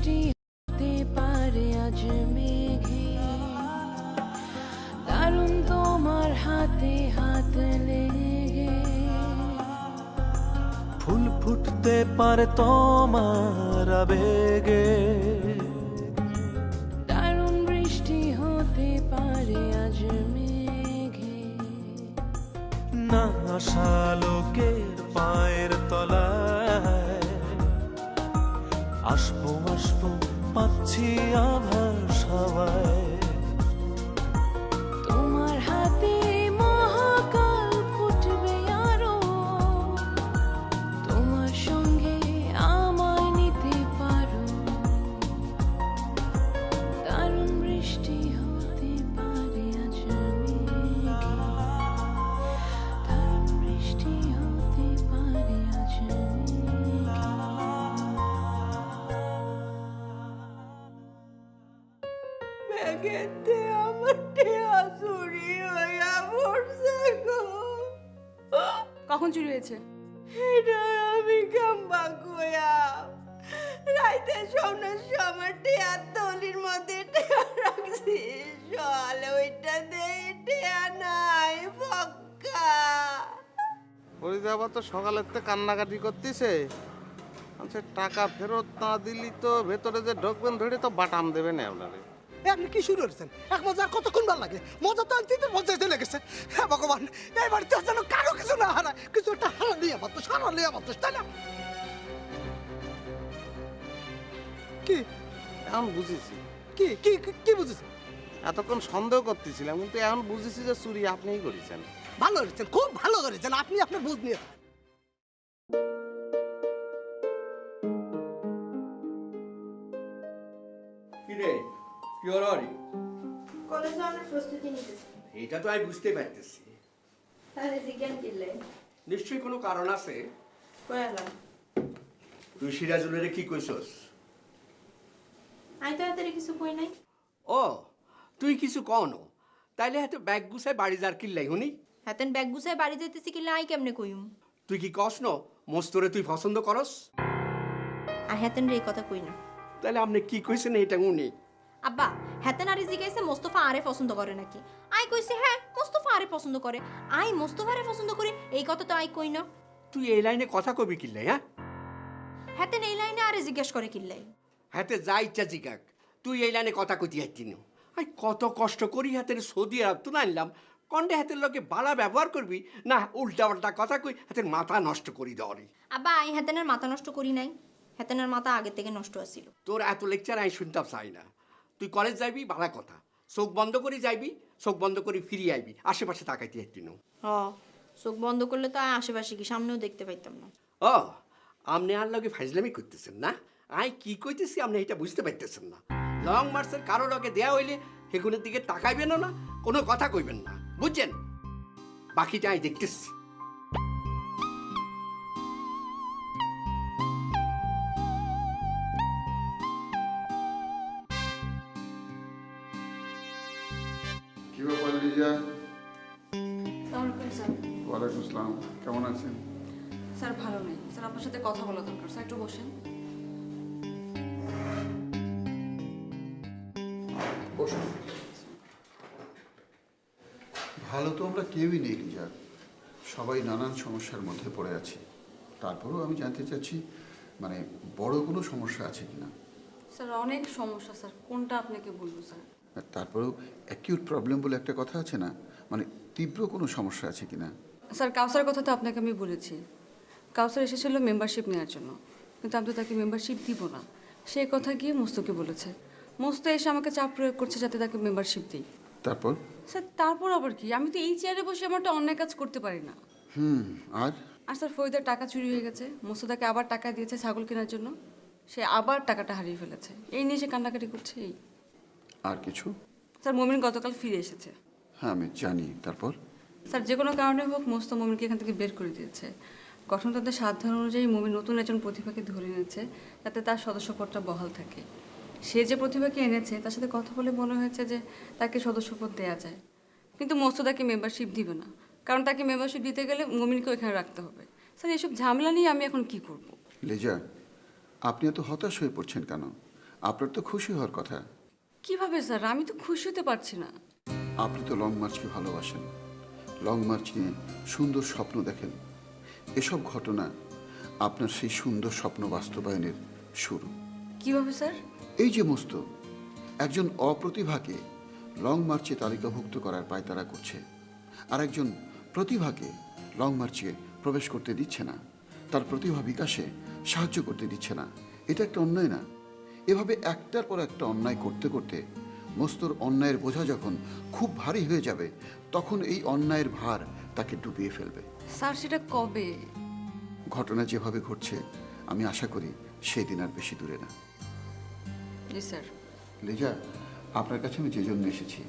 বৃষ্টি হতে পারে আজ মেঘে, দারুণ তোমার হাতে হাত লেগে। ফুল ফুটতে পারে তোমার আবেগে, দারুণ বৃষ্টি হতে পারে আজ মেঘে। না আশা লোকের পায়ের তলায় আসবো আসবো পাচ্ছি আভাস হাওয়ায়। তোমার হাতে মহাকাল ফুটবে আরো, তোমার সঙ্গে আমায় নিতে পারো। দারুণ বৃষ্টি হতে পারে আজ মেঘে, দারুণ বৃষ্টি হতে পারে আজ মেঘে। ব্যাগেতে আমার টেয়া চুরি হইয়া পড়ছে গো। কখন চুরি হয়েছে? এটা আমি কাম্বা কইয়া রাইতে স্বপ্নের সময় টেয়ার থলির মধ্যে টেয়া রাখছি, সকালে ওইটা দেই টেয়া নাই পক্কা। ফরিদাবাদ তো সকালের থেকে কান্নাকাটি করতেছে, আচ্ছা টাকা ফেরত না দিলি তো ভেতরে যে ঢুকবেন ধরে তো বাটাম দেবে না আপনারে। আপনি কি শুরু করেছেন? এক মজা আর কতক্ষণ ভালো লাগে? মজা তো আনতে মজা চলে গেছে। হ্যাঁ ভগবান, এই বাড়িতে যেন কারো কিছু না হারায়, কিছু একটা হারালে আমার তো সারালে আমার তো, তাই না? কি এখন বুঝেছি, কি কি কি বুঝেছেন? এতক্ষণ সন্দেহ করতেছিলাম কিন্তু এখন বুঝেছি যে চুরি আপনিই করেছেন। ভালো করেছেন, খুব ভালো করেছেন, আপনি আপনার বুঝ নিয়ে। কি রে কি হরি? কলেজে অনেক প্রস্তুতি নিতেছি। এটা তো আমি বুঝতে পারতেছি, তাহলে জিজ্ঞান কিনলে নিশ্চয়ই কোনো কারণ আছে। কয়ালাম তুই সিরাজুলের কি কইছস? আমি তো হাতের কিছু কই নাই। ও তুই কিছু কনো, তাইলে হাতে ব্যাগ গুছায় বাড়ি যার কিল্লাই হুনি। হাতেন ব্যাগ গুছায় বাড়ি যাইতেছি কিলে আই কেমনে কইম? তুই কি কস ন মস্তরে তুই পছন্দ করস? আর হাতেন রে এই কথা কই না। তাহলে আপনি কি কইছেন এটা উনি? আব্বা হাতেন আরে জিজ্ঞাসা মোস্তফা আরে পছন্দ করে নাকি? আই কইছে হ্যাঁ মোস্তফা আরে পছন্দ করে। আই মোস্তফারে পছন্দ করি এই কথা তো আই কই না। তুই এই লাইনে কথা কবি কিল্লাই? হ্যাঁ হাতেন এই লাইনে আরে জিজ্ঞেস করে কিল্লাই? হাতে যা ইচ্ছা জিগাক, তুই এই লাইনে কথা কইতে যাচ্ছি না। আই কত কষ্ট করি হাতের সৌদি আরব তো আনলাম, কন্ডে হাতের লোকে বালা ব্যবহার করবি না, উল্টা পাল্টা কথা কই হাতের মাথা নষ্ট করি দেওয়ারি। আব্বা আই হাতেনের মাথা নষ্ট করি নাই, হাতেনের মাথা আগে থেকে নষ্ট আছিল। তোর এত লেকচার আমি শুনতাম চাই না। তুই কলেজ যাইবি ভালো কথা, চোখ বন্ধ করে যাইবি, চোখ বন্ধ করে ফিরিয়ে আইবি, আশেপাশে তাকাইতে যাচ্ছি না। হ চোখ বন্ধ করলে তো আয় আশেপাশে কি সামনেও দেখতে পাইতাম না। ও আপনি আর লগে ফাইজলামি করতেছেন না? আই কি কইতেছি আপনি এটা বুঝতে পারতেছেন না। লং মার্চের কারো লগে দেয়া হইলে সেগুলোর দিকে তাকাইবেন না, কোনো কথা কইবেন না, বুঝছেন? বাকিটা আমি দেখতেছি। কি ব্যাপার লিজা? স্যার ওয়ালাইকুম আসসালাম, কেমন আছেন? স্যার ভালো নেই স্যার, আপনার সাথে কথা বলা দরকার। স্যার একটু বসেন। বসুন। ভালো তো আমরা কেউই নেই লিজা, সবাই নানান সমস্যার মধ্যে পড়ে আছি। তারপরেও আমি জানতে চাচ্ছি মানে বড় কোনো সমস্যা আছে কিনা। স্যার অনেক সমস্যা স্যার, কোনটা আপনাকে বলবো স্যার? আর তারপরেও অ্যাকিউট প্রবলেম বলে একটা কথা আছে না, মানে তীব্র কোনো সমস্যা আছে কিনা। স্যার কাউসার কথা তো আপনাকে আমি বলেছি। কাউসার এসেছিল মেম্বারশিপ নেওয়ার জন্য, কিন্তু আমি তো তাকে মেম্বারশিপ দিব না সেই কথা গিয়ে মোস্তকে বলেছে। মোস্ত এসে আমাকে চাপ প্রয়োগ করছে যাতে তাকে মেম্বারশিপ দিই। তারপর? স্যার তারপর আবার কি, আমি তো এই চেয়ারে বসে আমার একটা অন্যায় কাজ করতে পারি না। আর আর স্যার ফরিদার টাকা চুরি হয়ে গেছে, মোস্ত তাকে আবার টাকা দিয়েছে ছাগল কেনার জন্য, সে আবার টাকাটা হারিয়ে ফেলেছে। এই নিয়ে সে কান্নাকাটি করছে। এই আর কিছু? স্যার মমিন গতকাল ফিরে এসেছে। হ্যাঁ আমি জানি। তারপর? স্যার যে কোনো কারণে হোক মোস্ত মমিনকে এখান থেকে বের করে দিয়েছে। গঠনতন্ত্রের সাধারণ অনুযায়ী মমিন নতুন একজন প্রতিভাকে ধরে এনেছে যাতে তার সদস্যপদটা বহাল থাকে। সে যে প্রতিভাকে এনেছে তার সাথে কথা বলে মনে হয়েছে যে তাকে সদস্যপদ দেওয়া যায়, কিন্তু মোস্ত তাকে মেম্বারশিপ দিবে না, কারণ তাকে মেম্বারশিপ দিতে গেলে মমিনকেও এখানে রাখতে হবে। স্যার এসব ঝামেলা নিয়ে আমি এখন কি করব? লিজা, আপনি এত হতাশ হয়ে পড়ছেন কেন? আপনার তো খুশি হওয়ার কথা। কিভাবে স্যার? আমি তো খুশি হতে পারছি না। আপনি তো লং মার্চকে ভালোবাসেন, লং মার্চ নিয়ে সুন্দর স্বপ্ন দেখেন। এসব ঘটনা আপনার সেই সুন্দর স্বপ্ন বাস্তবায়নের শুরু। কিভাবে স্যার? এই যে মস্ত একজন অপ্রতিভাকে লং মার্চে তালিকাভুক্ত করার পায়তারা করছে, আর একজন প্রতিভাকে লং মার্চে প্রবেশ করতে দিচ্ছে না, তার প্রতিভা বিকাশে সাহায্য করতে দিচ্ছে না। এটা একটা অন্যায় না? এভাবে একটার পর একটা অন্যায় করতে করতে মস্তর অন্যায়ের বোঝা যখন খুব ভারী হয়ে যাবে, তখন এই অন্যায়ের ভার তাকে ডুবিয়ে ফেলবে। স্যার সেটা কবে? ঘটনা যেভাবে ঘটছে আমি আশা করি সেই দিন আর বেশি দূরে না। জি স্যার। লিজা, আপনার কাছে আমি যে জন্য এসেছি,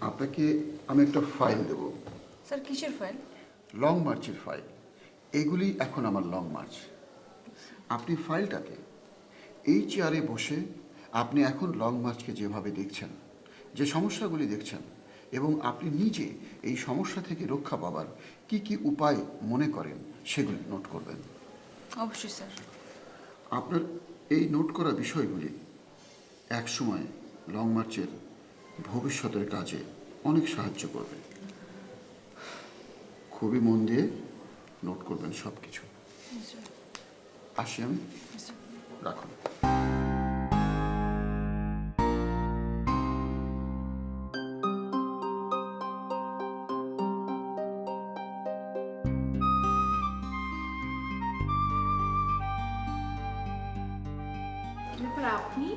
আপনাকে আমি একটা ফাইল দেব। স্যার কিসের ফাইল? লং মার্চের ফাইল। এগুলি এখন আমার লং মার্চ। আপনি ফাইলটাকে এই চেয়ারে বসে আপনি এখন লং মার্চকে যেভাবে দেখছেন, যে সমস্যাগুলি দেখছেন, এবং আপনি নিজে এই সমস্যা থেকে রক্ষা পাবার কি কি উপায় মনে করেন সেগুলি নোট করবেন। অবশ্যই স্যার। আপনার এই নোট করা বিষয়গুলি একসময় লং মার্চের ভবিষ্যতের কাজে অনেক সাহায্য করবে। খুবই মন দিয়ে নোট করবেন সব কিছু। আসি আমি, রাখুন। আপনি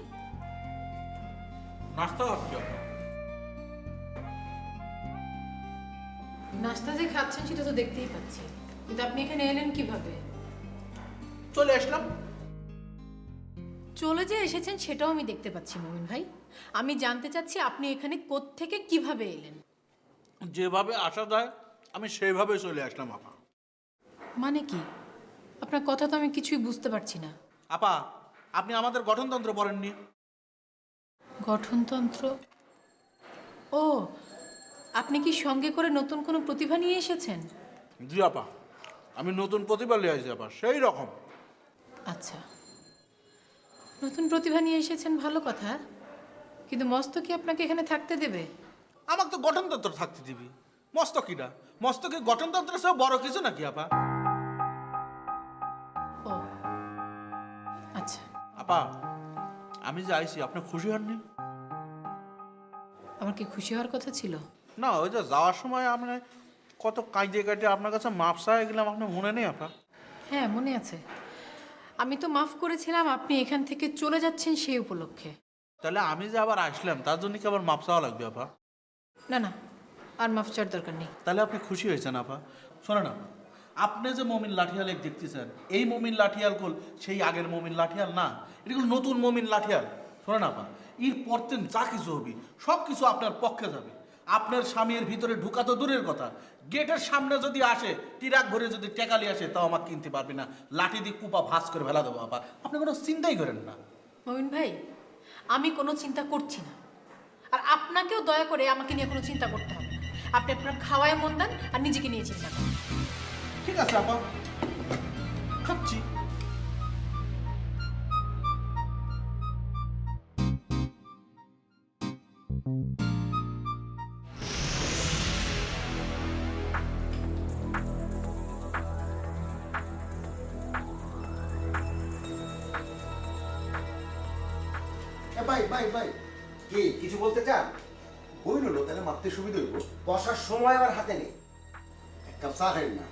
নাস্তা খাচ্ছি। নাস্তা যে খাচ্ছেন সেটা তো দেখতেই পাচ্ছি, কিন্তু আপনি এখানে এলেন কিভাবে? চলে আসলাম। চলে যে এসেছেন সেটাও আমি দেখতে পাচ্ছি মোমিন ভাই। আমি জানতে চাচ্ছি আপনি এখানে কোত্থেকে কিভাবে এলেন? যেভাবে আসা যায় আমি সেইভাবে চলে আসলাম আপা। মানে কি? আপনার কথা তো আমি কিছুই বুঝতে পারছি না। আপা, আপনি আমাদের গঠনতন্ত্র পড়েননি? গঠনতন্ত্র? ও, আপনি কি সঙ্গে করে নতুন কোনো প্রতিভা নিয়ে এসেছেন? জি আপা, আমি নতুন প্রতিভা নিয়ে আসছি আপা, সেই রকম। আচ্ছা, নতুন প্রতিভা নিয়ে এসেছেন, ভালো কথা, কিন্তু মস্ত কি আপনাকে এখানে থাকতে দেবে? আমাকে তো গঠনতন্ত্র থাকতে দিবি, মস্ত কিনা? মস্ত কি গঠনতন্ত্রের সব বড় কিছু নাকি আপা? ও আচ্ছা। আপা, আমি যে আইছি আপনি খুশি হননি? আমার কি খুশি হওয়ার কথা ছিল? না, ওই যে যাওয়ার সময় আপনি কত কাঁদে কাটে আপনার কাছে মাপ চাই গেলাম, আপনার মনে নেই আপা? হ্যাঁ, মনে আছে। আমি তো মাফ করেছিলাম আপনি এখান থেকে চলে যাচ্ছেন সেই উপলক্ষে। তাহলে আমি যে আবার আসলাম তার জন্য কি আবার মাপ চাওয়া লাগবে আপা? না না, আর মাফ চাওয়ার দরকার নেই। তাহলে আপনি খুশি হয়েছেন আপা? শোনো না, আপনি যে মমিন লাঠিয়াল এক দেখতেছেন, এই মমিন লাঠিয়াল কল সেই আগের মমিন লাঠিয়াল না, এটা কল নতুন মমিন লাঠিয়াল। শোনো না আপা, এর পরতেন যা কিছু হবে সব কিছু আপনার পক্ষে যাবে। আপনার স্বামীর ভিতরে ঢুকা তো দূরের কথা, গেটের সামনে যদি আসে টিরাক ভরে যদি টেকালি আসে তাও আমাকে কিনতে পারবে না, লাঠি দিয়ে কুপা ভাস করে ফেলা দেবো আপা। আপনি কোনো চিন্তাই করেন না। মমিন ভাই, আমি কোনো চিন্তা করছি না, আর আপনাকেও দয়া করে আমাকে নিয়ে কোনো চিন্তা করতে হবে না। আপনি আপনার খাওয়ায় মন দেন আর নিজেকে নিয়ে চিন্তা করেন। ঠিক আছে আপা, খাচ্ছি। ভাই ভাই ভাই, কি কিছু বলতে চান? বইল না, তাহলে মারতে সুবিধা হইব। বসার সময় আবার হাতে নেই, এক কাপ চা খাই না।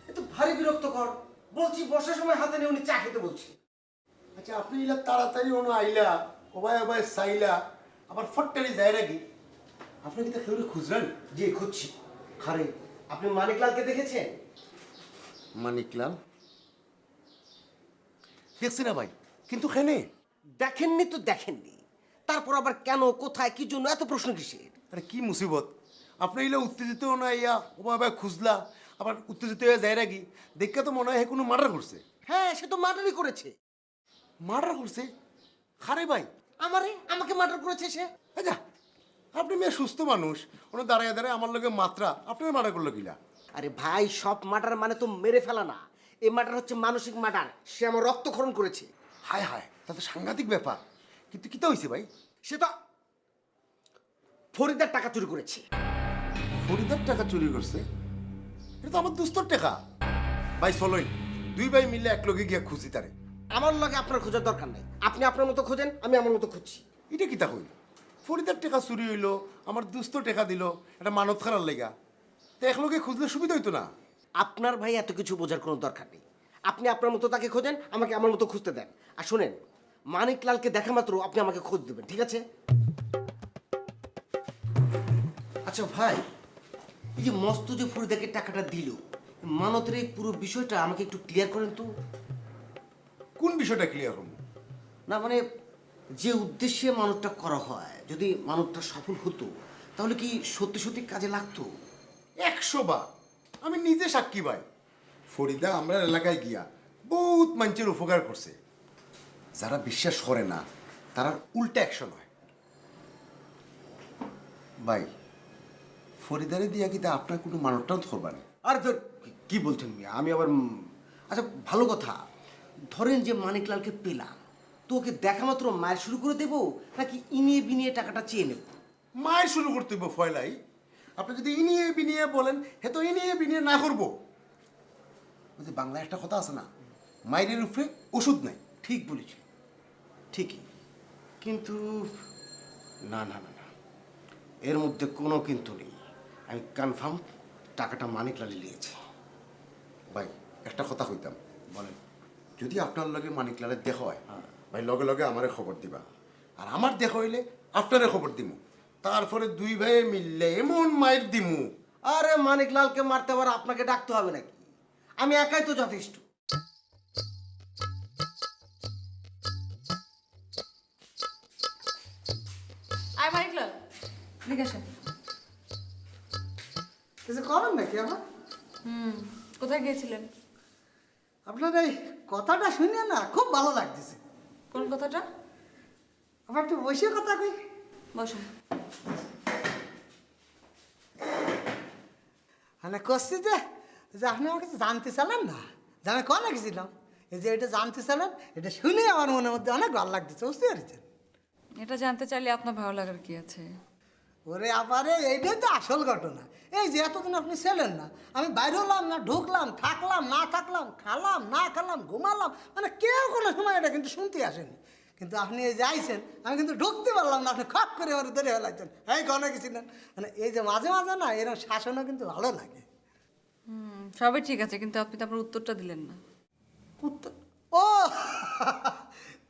এ তো ভারী বিরক্তকর। বলছি বসার সময় হাতে নেই, উনি চা খেতে বলছি। আচ্ছা, আপনি ইলা তাড়াতাড়ি ওনো আইলা, ওবাই ওবাই চাইলা, আবার ফটকারি যায় নাকি? আপনি কি তা কেউ খুঁজলেন? জি খুঁজছি। খারে, আপনি মানিকলালকে দেখেছেন? মানিকলাল দেখছি না ভাই, কিন্তু খেনে দেখেননি তো দেখেননি, তারপর আবার কেন, কোথায়, কি জন্য এত প্রশ্ন কিসের? আরে কি মুসিবত! আপনি এলে উত্তেজিত না ইয়া ওভাবে খুঁজলা, আবার উত্তেজিত হয়ে যায় নাকি? দেখে তো মনে হয় কোনো মার্ডার করছে। হ্যাঁ, সে তো মার্ডারই করেছে। মার্ডার করছে? খারে ভাই, আমাকে মার্ডার করেছে সে। আচ্ছা, আপনি মেয়ে সুস্থ মানুষ, ওনার দাঁড়ায় দাঁড়ায় আমার লোকে মাত্রা, আপনার মার্ডার করলো কিলা? আরে ভাই, সব মার্ডার মানে তো মেরে ফেলা না, এই মার্ডার হচ্ছে মানসিক মার্ডার। সে আমার রক্তক্ষরণ করেছে। হায় হায় তা তো সাংঘাতিক ব্যাপার, কিন্তু কিতা হয়েছে ভাই? সে তো ফরিদার টাকা চুরি করেছে। ফরিদার টাকা চুরি করছে? এটা তো আমার দুস্তর টাকা। ভাই চলোই, দুই ভাই মিলে এক লগে গিয়া খুঁজি তারে। আমার লাগে আপনার খোঁজার দরকার নেই, আপনি আপনার মতো খোঁজেন, আমি আমার মতো খুঁজছি। এটা কিতা হইল? ফরিদার টাকা চুরি হইলো, আমার দুস্ত টাকা দিল, এটা মানত খারার লেগা, তো এক লগে খুঁজলে সুবিধা হইতো না? আপনার ভাই এত কিছু বোঝার কোনো দরকার নেই, আপনি আপনার মতো তাকে খোঁজেন, আমাকে আমার মতো খুঁজতে দেন। আর শোনেন, মানিকলালকে দেখা মাত্র আপনি আমাকে খোঁজ দেবেন, ঠিক আছে? আচ্ছা ভাই, এই যে মস্ত যে ফরিদাকে টাকাটা দিল, মানতের এই পুরো বিষয়টা আমাকে একটু ক্লিয়ার করেন তো। কোন বিষয়টা ক্লিয়ার হল? না মানে, যে উদ্দেশ্যে মানতটা করা হয়, যদি মানতটা সফল হতো তাহলে কি সত্যি সত্যি কাজে লাগতো? 100 বার আমি নিজে সাক্ষী ভাই। ফরিদা আমরা এলাকায় গিয়া বহুত মানুষের উপকার করছে। যারা বিশ্বাস করে না তারা উল্টা অ্যাকশন হয়। ভাই, ফরিদারে দিয়া কি তা আপনার কোনো মানবটাও ধরবা না? আর ধর, কি বলছেন মিয়া? আমি আবার আচ্ছা ভালো কথা, ধরেন যে মানিকলালকে পেলাম, তো ওকে দেখা মাত্র মায়ের শুরু করে দেবো, নাকি ইনিয়ে বিনিয়ে টাকাটা চেয়ে নেব? মায়ের শুরু করতে হইব ফয়লাই। আপনি যদি ইনিয়ে বিনিয়ে বলেন, হে তো ইনিয়ে বিনিয়ে না করবো। ওই যে বাংলায় একটা কথা আছে না, মায়ের উপরে ওষুধ নাই। ঠিক বলেছি, ঠিকই, কিন্তু না না না না, এর মধ্যে কোনো কিন্তু নেই। আমি কনফার্ম টাকাটা মানিকলালই নিয়েছে। ভাই একটা কথা কইতাম, বলেন। যদি আপনার লগে মানিকলালের দেখা হয়, ভাই লগে লগে আমারে খবর দিবা, আর আমার দেখা হইলে আপনারে খবর দিমু। তারপরে দুই ভাই মিললে এমন মায়ের দিমু। আরে মানিকলালকে মারতে আবার আপনাকে ডাকতে হবে নাকি? আমি একাই তো যথেষ্ট। আয় মানিকলাল, এদিকে আসেন। কিছু করেন নাকি আমার? কোথায় গিয়েছিলেন? আপনার এই কথাটা শুনে না খুব ভালো লাগতেছে। কোন কথাটা? আবার একটু বসে কথা কই। বসুন। মানে করছি যে যে আপনি আমার কাছে জানতে চালেন না, যে আমি কনে গেছিলাম, এই যে এটা জানতে চালেন, এটা শুনে আমার মনের মধ্যে অনেক ভালো লাগতেছে, বুঝতে পেরেছেন? এটা জানতে চাইলে আপনার ভালো লাগার কি আছে? ওরে আবারে এইটাই তো আসল ঘটনা। এই যে এতদিন আপনি ছিলেন না, আমি বাইরে হলাম না ঢুকলাম, থাকলাম না থাকলাম, খালাম না খেলাম, ঘুমালাম, মানে কেউ কোনো সময় এটা কিন্তু শুনতে আসেনি। কিন্তু আপনি এই যে আইছেন, আমি কিন্তু ঢুকতে পারলাম না, আপনি খপ করে আমার ধরে ফেলাইছেন, এই কনে গেছিলেন। মানে এই যে মাঝে মাঝে না এরকম শাসনও কিন্তু ভালো লাগে। সবই ঠিক আছে, কিন্তু আপনি তো আপনার উত্তরটা দিলেন না। উত্তর ও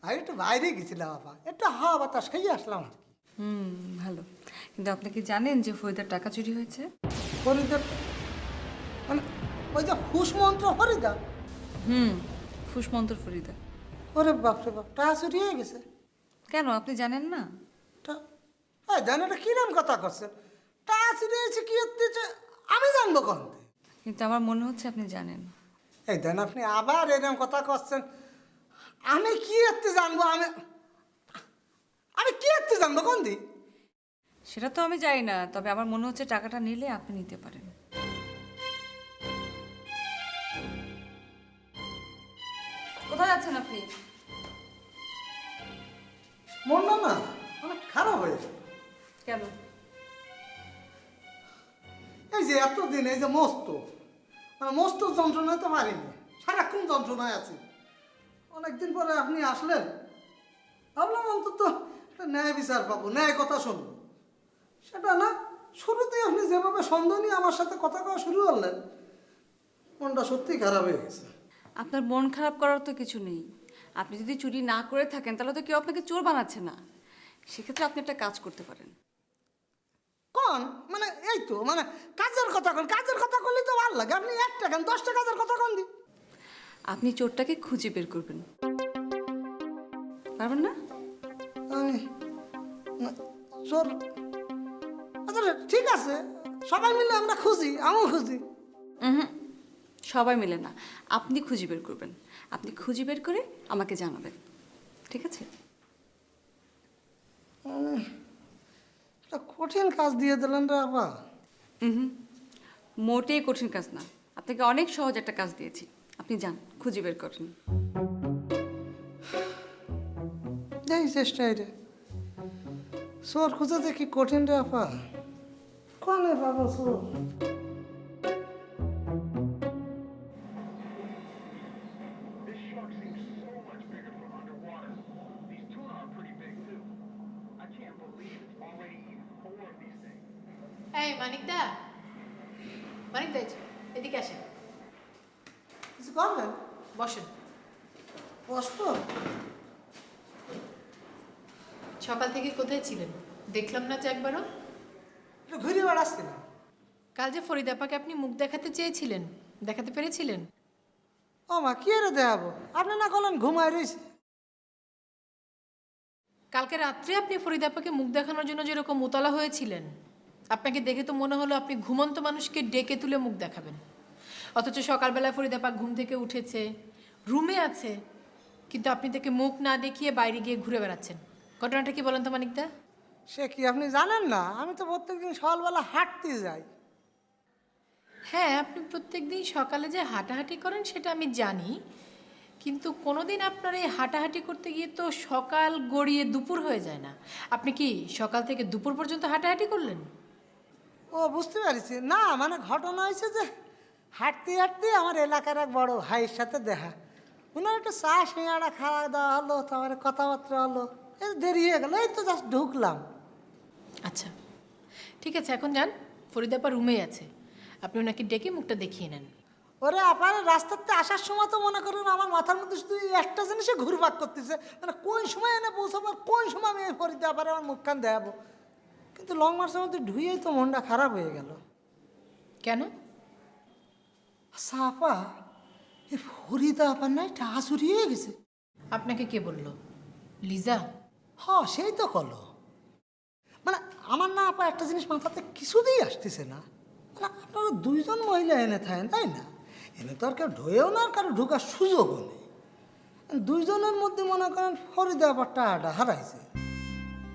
আমি একটু বাইরে গেছিলাম বাবা, একটু হাওয়া বাতাস খেয়ে আসলাম আর কি। ভালো, কিন্তু আপনি কি জানেন যে ফরিদার টাকা চুরি হয়েছে? ফরিদার মানে ওই যে হুসমন্ত্র ফরিদা? ফুসমন্তর ফরিদা। ওরে বাপরে বাপ, টাকা চুরি হয়ে গেছে? কেন, আপনি জানেন না? হ্যাঁ জানেন, এটা কিরম কথা করছেন? টাকা চুরি হয়েছে কি হচ্ছে আমি জানবো কখন? কিন্তু আমার মনে হচ্ছে আপনি জানেন। এই দেন আপনি আবার এরকম কথা করছেন, আমি কি এতে জানবো? আমি কি এতে জানবো কোন দিন? সেটা তো আমি জানি না, তবে আমার মনে হচ্ছে টাকাটা নিলে আপনি নিতে পারেন। কোথায় যাচ্ছেন আপনি? মন না না অনেক খারাপ হয়েছে। কেন? এই যে এতদিন এই যে মস্ত মানে মস্ত যন্ত্রণায় তো পারিনি, সারাক্ষণ যন্ত্রণায় আছি। অনেকদিন পরে আপনি আসলেন, ভাবলাম অন্তত একটা ন্যায় বিচার পাবো, ন্যায় কথা শুনবো। সেটা না, শুরুতেই আপনি যেভাবে সন্দেহ নিয়ে আমার সাথে কথা কওয়া শুরু করলেন, মনটা সত্যিই খারাপ হয়ে গেছে। আপনার মন খারাপ করার তো কিছু নেই। আপনি যদি চুরি না করে থাকেন তাহলে তো কেউ আপনাকে চোর বানাচ্ছে না। সেক্ষেত্রে আপনি একটা কাজ করতে পারেন। কোন মানে এই তো মানে কাজের কথা কোন, কাজের কথা করলে তো ভালো লাগে। আপনি একটা কেন 10টা কাজের কথা কোন দি? আপনি চোরটাকে খুঁজে বের করবেন, পারবেন না? আমি চোর, আচ্ছা ঠিক আছে, সবাই মিলে আমরা খুঁজি, আমিও খুঁজি। সবাই মিলে না, আপনি খুঁজে বের করবেন। আপনি খুঁজে বের করে আমাকে জানাবেন, ঠিক আছে? একটা কঠিন কাজ দিয়ে দিলেন রে আপা। মোটেই কঠিন কাজ না, আপনাকে অনেক সহজ একটা কাজ দিয়েছি। আপনি যান, খুঁজে বের করেন। দেখি চেষ্টাই রে চোর খুঁজে যে কি কঠিন রে আপা কনে বাবা চোর এই মানিকদা, মানিকদা এদিকে আসেন, কিছু করবেন বসেন। বসবো সকাল থেকে কোথায় ছিলেন? দেখলাম না যে একবারও। একটু ঘুরে বেড়াচ্ছিলাম। কাল যে ফরিদাপাকে আপনি মুখ দেখাতে চেয়েছিলেন, দেখাতে পেরেছিলেন? ও মা কি রে দেখাবো আপনি না করলেন ঘুমায় রয়েছে। কালকে রাত্রে আপনি ফরিদাপাকে মুখ দেখানোর জন্য যেরকম উতলা হয়েছিলেন, আপনাকে দেখে তো মনে হলো আপনি ঘুমন্ত মানুষকে ডেকে তুলে মুখ দেখাবেন, অথচ সকালবেলা ফরিদাপা ঘুম থেকে উঠেছে, রুমে আছে, কিন্তু আপনি তাকে মুখ না দেখিয়ে বাইরে গিয়ে ঘুরে বেড়াচ্ছেন। ঘটনাটা কি বলেন তো মানিকদা? সে কি আপনি জানেন না আমি তো প্রত্যেকদিন সকালবেলা হাঁটতে যাই। হ্যাঁ, আপনি প্রত্যেকদিন সকালে যে হাঁটাহাঁটি করেন সেটা আমি জানি, কিন্তু কোনোদিন আপনার এই হাঁটাহাঁটি করতে গিয়ে তো সকাল গড়িয়ে দুপুর হয়ে যায় না। আপনি কি সকাল থেকে দুপুর পর্যন্ত হাঁটাহাঁটি করলেন? ও বুঝতে পারছি না, মানে ঘটনা হয়েছে যে হাঁটতে হাঁটতে আমার এলাকার এক বড় ভাইয়ের সাথে দেখা, ওনার একটু চা সিঙ্গাড়া খাওয়া দাওয়া হলো, তারপরে কথাবার্তা হলো, এই দেরি হয়ে গেল, এই তো জাস্ট ঢুকলাম। আচ্ছা ঠিক আছে, এখন যান, ফরিদাপা রুমেই আছে, আপনি ওনাকে ডেকে মুখটা দেখিয়ে নেন। ওরে আপনার রাস্তাতে আসার সময় তো মনে করেন আমার মাথার মধ্যে শুধু এই একটা জিনিসে ঘুরপাক করতেছে, মানে কোন সময় এনে পৌঁছাবো আর কোন সময় আমি ফরিদে আবার আমার মুখখান দেখাবো। কিন্তু লং মার্চের মধ্যে ঢুয়েই তো মনটা খারাপ হয়ে গেল। কেন? সাপা এই ফরিদা আপার নাই টাসুরি হয়ে গেছে। আপনাকে কে বলল? লিজা? হ সেই তো কলো, মানে আমার না আপা একটা জিনিস মাথাতে কিছুতেই আসতেছে না, মানে আপনারা দুইজন মহিলা এনে থাকেন তাই না, এনে তো আর কেউ ঢয়েও না আর কারো ঢোকার সুযোগও নেই, দুইজনের মধ্যে মনে করেন ফরিদা আবার টাকাটা হারাইছে,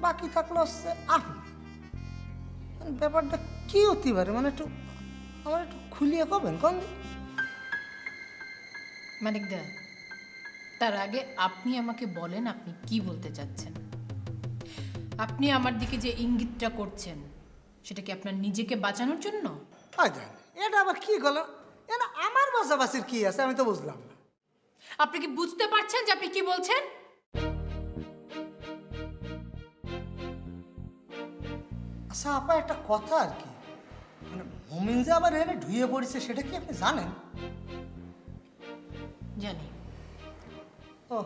বাকি থাকলো হচ্ছে আপনি। মানে ব্যাপারটা কি হতে পারে, মানে একটু আমার একটু খুলিয়ে কবেন কোন? মানিকদা, তার আগে আপনি আমাকে বলেন আপনি কি বলতে চাচ্ছেন। আপনি আমার দিকে যে ইঙ্গিতটা করছেন সেটা কি আপনার নিজেকে বাঁচানোর জন্য? এটা আবার কি গেল, এটা আমার বাঁচাবাচির কি আছে আমি তো বুঝলাম না। আপনি কি বুঝতে পারছেন যে আপনি কি বলছেন? আচ্ছা আপা একটা কথা আর কি, মানে মমিন যে আবার এনে ঢুয়ে পড়েছে সেটা কি আপনি জানেন? জানি। ও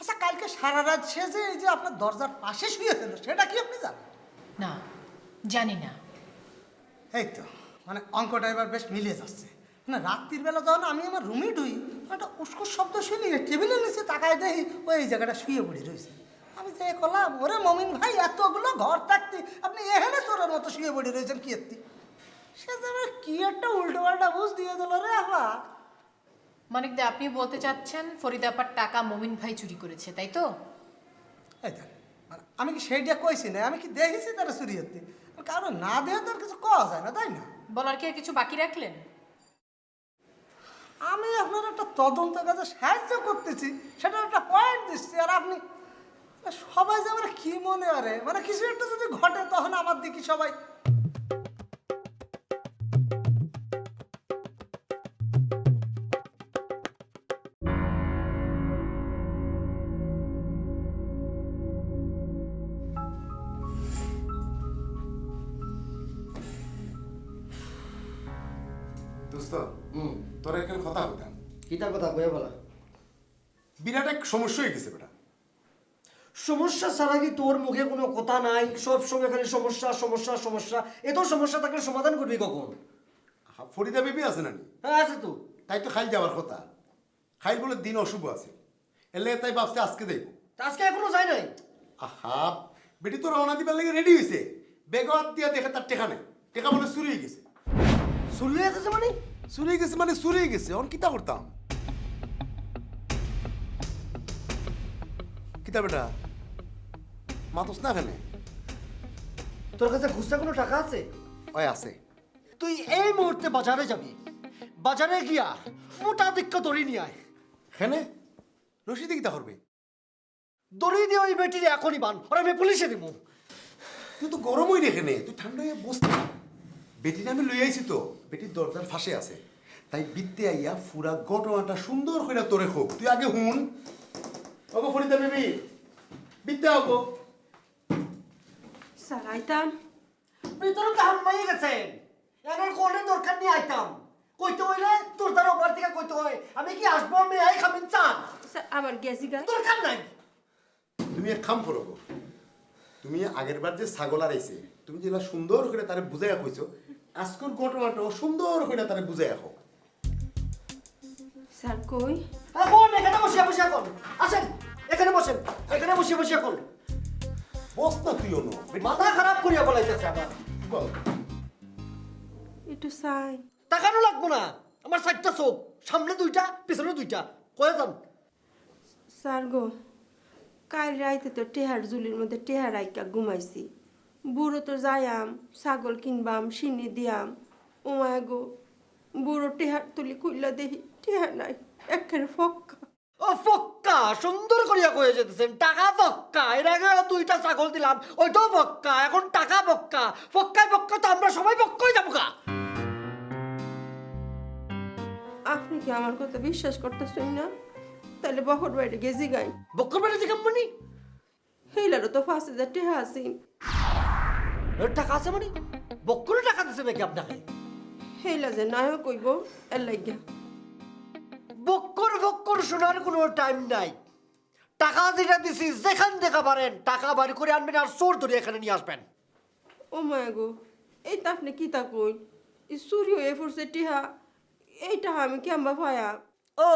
আচ্ছা, কালকে সারা রাত সে যে এই যে আপনার দরজার পাশে শুয়েছিল সেটা কি আপনি জানেন? না, জানি না। এই তো মানে অঙ্কটা এবার বেশ মিলিয়ে যাচ্ছে, মানে রাত্রির বেলা যখন আমি আমার রুমে ঢুই একটা উস্কুর শব্দ শুনি, টেবিলের নিচে তাকায় দেখি ওই জায়গাটা শুয়ে পড়ে রয়েছে। আমি যে করলাম, ওরে মমিন ভাই এতগুলো ঘর থাকতে আপনি এখানে চোরের মতো শুয়ে পড়ে রয়েছেন কি এত্তি, সে যে আমার কি একটা উল্টো পাল্টা বুঝ দিয়ে দিল রে আপা। মানিকদা, আপনি বলতে চাচ্ছেন ফরিদাপার টাকা মমিন ভাই চুরি করেছে, তাই তো? এই দেখ, মানে আমি কি সেইটা কইছি না, আমি কি দেখেছি তারা চুরি হতে, কারণ না দেহে তো আর কিছু কওয়া যায় না তাই না? বলার কি আর কিছু বাকি রাখলেন? আমি আপনার একটা তদন্ত কাজে সাহায্য করতেছি, সেটা একটা পয়েন্ট দিচ্ছি, আর আপনি সবাই যে আমরা কি মনে করে, মানে কিছু একটা যদি ঘটে তখন আমার দিকে সবাই দোস্ত তোর একটা কথা হইতাম। কিটা কথা কয়ে বলা? বিরাট এক সমস্যা হয়ে গেছে বেটা। সমস্যা ছাড়া কি তোর মুখে কোনো কথা নাই? সব সময় খালি সমস্যা সমস্যা সমস্যা, এত সমস্যা থাকলে সমাধান করবি কখন? ফরিদা বেবি আছে না? হ্যাঁ আছে তো। তাই তো খাইল যাওয়ার কথা, খাইল বলে দিন অশুভ আছে, এলে তাই ভাবছে আজকে দেখবো। আজকে এখনো যায় নাই? আহা বেটি তো রওনা দিবার লেগে রেডি হয়েছে, বেগত দিয়া দেখে তার টেকা নেই, টেকা বলে চুরি হয়ে গেছে। চুরি হয়ে গেছে মানে? চুরি হয়ে গেছে মানে চুরি হয়ে গেছে, অন কিতা করতাম? কিতা বেটা মাতস না কেন? তোর কাছে খুচরা কোনো টাকা আছে? ওই আছে। তুই এই মুহূর্তে বাজারে যাবি, বাজারে গিয়া মোটা দিক্ক ধরে নিয়ে আয়। হ্যাঁ রশিদে কিতা করবে? দড়ি দিয়ে ওই বেটিরে এখনই বান, ওরা আমি পুলিশে দিব। তুই তো গরমই রেখে নে, তুই ঠান্ডা হয়ে বসতে। বেটিটা আমি লই আইছি তো, বেটির দরজার ফাঁসে আছে, তাই বিদ্যে আইয়া ফুরা ঘটনাটা সুন্দর করে তোরে হোক। তুই আগে হুন। ওগো ফরিদা বেবি, বিদ্যা ওগো। স্যার আইতাম। ভিতরে তো হাম্মাই গেছেন, এনার কোনে দরকার নিয়ে আইতাম। কইতে হইলে তোর দ্বারা ওপার থেকে কইতে হয়, আমি কি আসবো আমি আই খাবেন চান? স্যার আবার গেছি গা। দরকার নাই। তুমি এক কাম করো গো, তুমি আগের বার যে ছাগল আইছে, তুমি যেটা সুন্দর করে তারে বুঝাইয়া কইছো, আজকের ঘটনাটাও সুন্দর করে তারে বুঝাইয়া হোক। স্যার কই? এখন এখানে বসিয়া বসিয়া কর। আসেন এখানে বসেন, এখানে বসিয়া বসিয়া কর। বস না তুইও নো, মাথা খারাপ করিয়া বলাইতেছে আবার। বল। একটু চাই। টাকানো লাগবো না, আমার চারটা চোখ, সামনে দুইটা পিছনে দুইটা, কয়ে যান। স্যার গো, কাল রাইতে তো টেহার জুলির মধ্যে টেহার আইকা ঘুমাইছি। বুড়ো তো যাইয়াম, ছাগল কিনবাম, সিনি দিয়াম। ওমায় গো, বুড়ো টেহার তুলি খুললা দেখি টেহার নাই, একেবারে ফক্কা। ও ফক্কা, সুন্দর করিয়া কয়ে যেতেছেন। টাকা ফক্কা, এর আগে দুইটা ছাগল দিলাম, ওইটাও ফক্কা, এখন টাকা ফক্কা। ফক্কায় ফক্কা তো আমরা সবাই ফক্কাই যাবো গা। আপনি কি আমার কথা বিশ্বাস করতেছেন না? তাহলে বহর বাড়ি গেছি গাই। বক্কর বেড়ে যে কোম্পানি হেলারও তো 5,000 টেহা আছেন। টাকা আছে মানে? বক্করে টাকা দিছে নাকি আপনাকে? হেলা যে নায়ক কইব এর লাগিয়া। বক্কর বক্কর শোনার কোনো টাইম নাই। টাকা যেটা দিছি যেখান দেখা পারেন টাকা বাড়ি করে আনবেন আর চোর ধরে এখানে নিয়ে আসবেন। ও মায়া গো, এইটা আপনি কি তা কই? এই চুরি হয়ে পড়ছে টিহা, এইটা আমি কেমবা পায়া? ও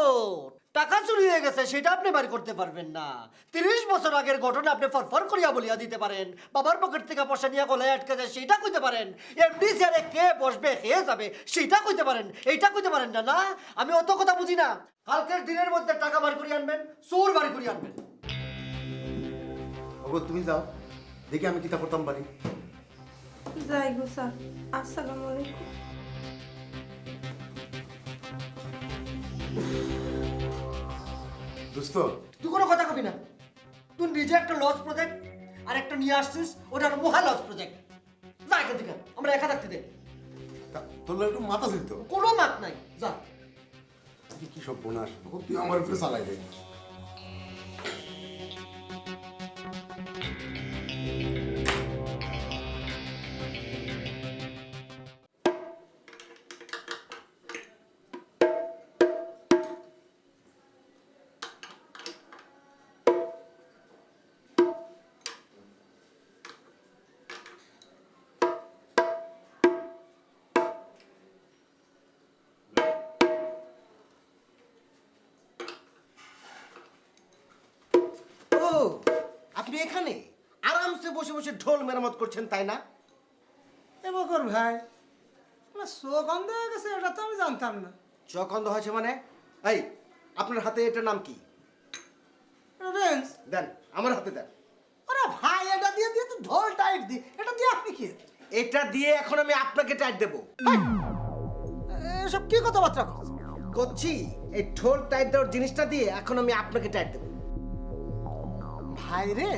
টাকা চুরি হয়ে গেছে সেটা আপনি বাড়ি করতে পারবেন না। 30 বছর আগের ঘটনা আপনি ফরফর করিয়া বলিয়া দিতে পারেন। বাবার পকেট থেকে পয়সা নিয়ে গলায় আটকে যায় সেটা কইতে পারেন। এমডি চেয়ারে কে বসবে কে যাবে সেটা কইতে পারেন। এইটা কইতে পারেন না? না আমি অত কথা বুঝি না। কালকের দিনের মধ্যে টাকা বার করে আনবেন, চোর বাড়ি করে আনবেন। ওগো তুমি যাও, দেখি আমি কিতা করতাম পারি। যাই গো স্যার, আসসালামু আলাইকুম। দোস্ত, তুই কোনো কথা কবি না। তুই নিজে একটা লস প্রজেক্ট আর একটা নিয়ে আসছিস, ওটা মহা লস প্রজেক্ট। যা এখান থেকে, আমরা একা থাকতে দে। তোর একটু মাথা ছিল, কোনো মাত নাই, যা। কি সব বোনাস, তুই আমার উপরে চালাই দে। ও আপনি এখানে আরামসে বসে বসে ঢোল মেরামত করছেন তাই না? এ বকর ভাই, আমার চোখ অন্ধ হয়ে গেছে এটা তো আমি জানতাম না। চোখ অন্ধ হয়েছে মানে? এই আপনার হাতে এটার নাম কি? রেঞ্জ। দেন, আমার হাতে দেন। আরে ভাই, এটা দিয়ে দিয়ে তো ঢোল টাইট দি, এটা দিয়ে আপনি কি? এটা দিয়ে এখন আমি আপনাকে টাইট দেবো। এসব কি কথাবার্তা করছেন? করছি, এই ঢোল টাইট দেওয়ার জিনিসটা দিয়ে এখন আমি আপনাকে টাইট দেবো। ভাই রে,